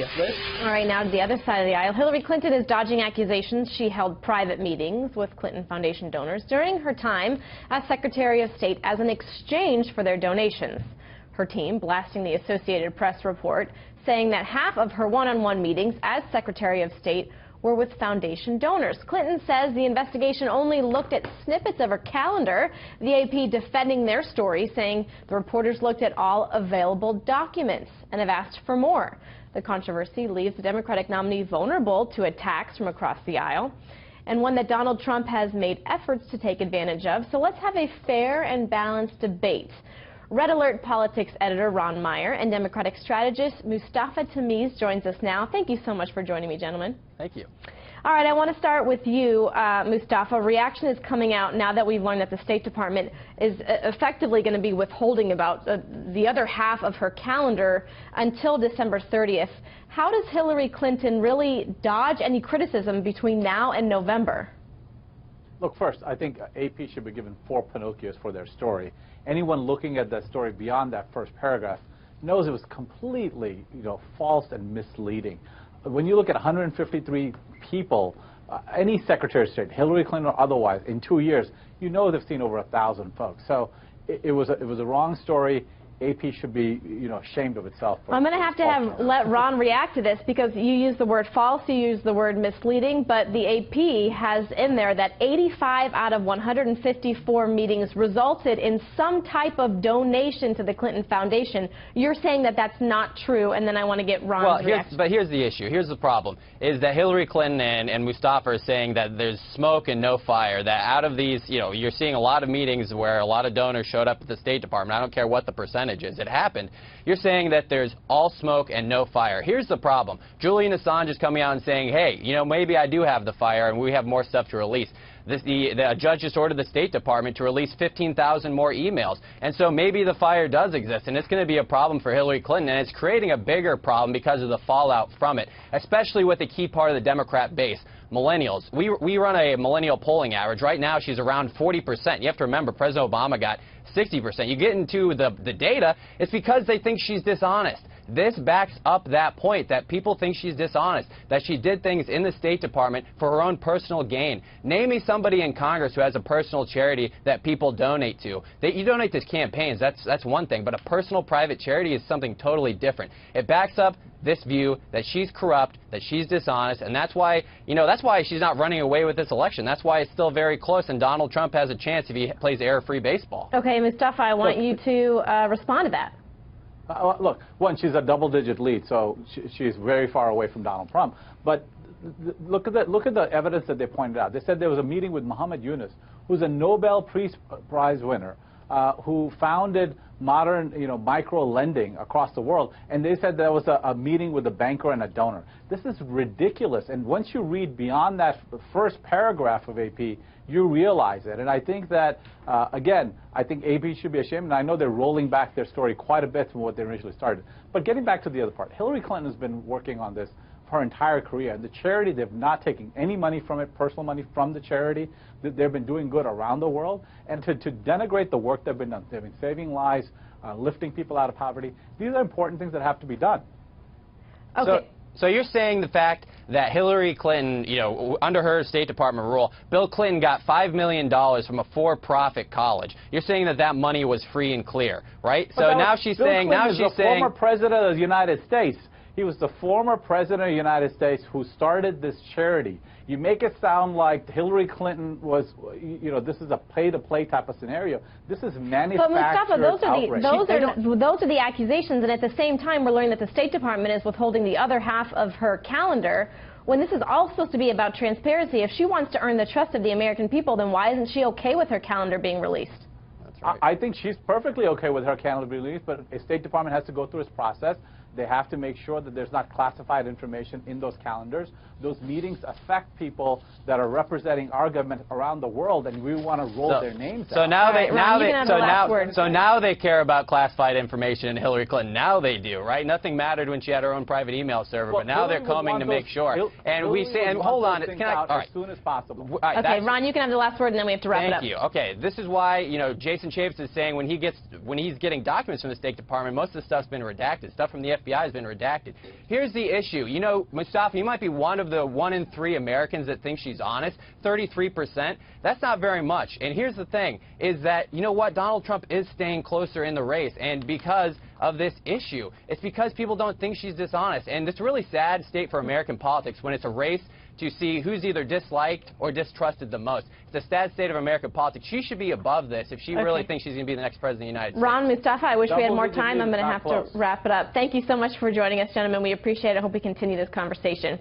Yes, Liz? All right, now to the other side of the aisle. Hillary Clinton is dodging accusations she held private meetings with Clinton Foundation donors during her time as Secretary of State as an exchange for their donations. Her team blasting the Associated Press report, saying that half of her one-on-one meetings as Secretary of State were with foundation donors. Clinton says the investigation only looked at snippets of her calendar. The AP defending their story, saying the reporters looked at all available documents and have asked for more. The controversy leaves the Democratic nominee vulnerable to attacks from across the aisle, and one that Donald Trump has made efforts to take advantage of. So let's have a fair and balanced debate. Red Alert Politics editor Ron Meyer and Democratic strategist Mustafa Tamiz joins us now. Thank you so much for joining me, gentlemen. Thank you. All right, I want to start with you, Mustafa. Reaction is coming out now that we've learned that the State Department is effectively going to be withholding about the other half of her calendar until December 30th. How does Hillary Clinton really dodge any criticism between now and November? Look, first, I think AP should be given 4 Pinocchios for their story. Anyone looking at that story beyond that first paragraph knows it was completely, false and misleading. When you look at 153 people, any Secretary of State, Hillary Clinton or otherwise, in 2 years, they've seen over 1,000 folks. So it was a wrong story. AP should be, ashamed of itself. I'm going to have let Ron react to this because you use the word false, you use the word misleading, but the AP has in there that 85 out of 154 meetings resulted in some type of donation to the Clinton Foundation. You're saying that that's not true, and then I want to get Ron's reaction. But here's the issue. Here's the problem, is that Hillary Clinton and Mustafa are saying that there's smoke and no fire, that out of these, you're seeing a lot of meetings where a lot of donors showed up at the State Department. I don't care what the percentage is. It happened. You're saying that there's all smoke and no fire. Here's the problem. Julian Assange is coming out and saying, hey, maybe I do have the fire and we have more stuff to release. The judge just ordered the State Department to release 15,000 more emails. And so maybe the fire does exist, and it's going to be a problem for Hillary Clinton, and it's creating a bigger problem because of the fallout from it, especially with a key part of the Democrat base. Millennials. We run a millennial polling average. Right now, she's around 40%. You have to remember, President Obama got 60%. You get into the data, it's because they think she's dishonest. This backs up that point, that people think she's dishonest, that she did things in the State Department for her own personal gain. Name me somebody in Congress who has a personal charity that people donate to. You donate to campaigns, that's one thing, but a personal private charity is something totally different. It backs up this view that she's corrupt, that she's dishonest, and that's why, that's why she's not running away with this election. That's why it's still very close, and Donald Trump has a chance if he plays error-free baseball. Okay, Mustafa, I want you to respond to that. Look, one, she's a double-digit lead, so she's very far away from Donald Trump. But look at the evidence that they pointed out. They said there was a meeting with Muhammad Yunus, who's a Nobel Prize winner, who founded modern, micro-lending across the world, and they said there was a meeting with a banker and a donor. This is ridiculous, and once you read beyond that first paragraph of AP, you realize it. And I think that, again, I think AP should be ashamed, and I know they're rolling back their story quite a bit from what they initially started. But getting back to the other part, Hillary Clinton has been working on this her entire career. The charity, they've not taken any money from it, personal money from the charity. They've been doing good around the world. And to denigrate the work they've been saving lives, lifting people out of poverty. These are important things that have to be done. Okay. So you're saying the fact that Hillary Clinton, under her State Department rule, Bill Clinton got $5 million from a for-profit college. You're saying that that money was free and clear, right? But so now she's saying, former president of the United States. He was the former president of the United States who started this charity. You make it sound like Hillary Clinton was, this is a pay-to-play type of scenario. This is manufactured outrage. Those are the accusations, and at the same time, we're learning that the State Department is withholding the other half of her calendar. When this is all supposed to be about transparency, if she wants to earn the trust of the American people, then why isn't she okay with her calendar being released? That's right. I think she's perfectly okay with her calendar being released, but a State Department has to go through its process. They have to make sure that there's not classified information in those calendars. Those meetings affect people that are representing our government around the world, and we want to roll their names out. So now they care about classified information in Hillary Clinton. Now they do, right? Nothing mattered when she had her own private email server, but now they're coming to make sure. And we say, and hold on, as soon as possible. Okay, Ron, you can have the last word, and then we have to wrap it up. Thank you. Okay, this is why Jason Chaffetz is saying when he's getting documents from the State Department, most of the stuff's been redacted. Stuff from the FBI has been redacted. Here's the issue. You know, Mustafa, you might be one of the 1 in 3 Americans that think she's honest. 33%. That's not very much. And here's the thing, is that, you know what, Donald Trump is staying closer in the race, and because of this issue. It's because people don't think she's dishonest. And it's a really sad state for American politics when it's a race to see who's either disliked or distrusted the most. It's a sad state of American politics. She should be above this if she really thinks she's going to be the next president of the United States. Ron, Mustafa, I wish we had more time. I'm going to have to close. wrap it up. Thank you so much for joining us, gentlemen. We appreciate it. I hope we continue this conversation.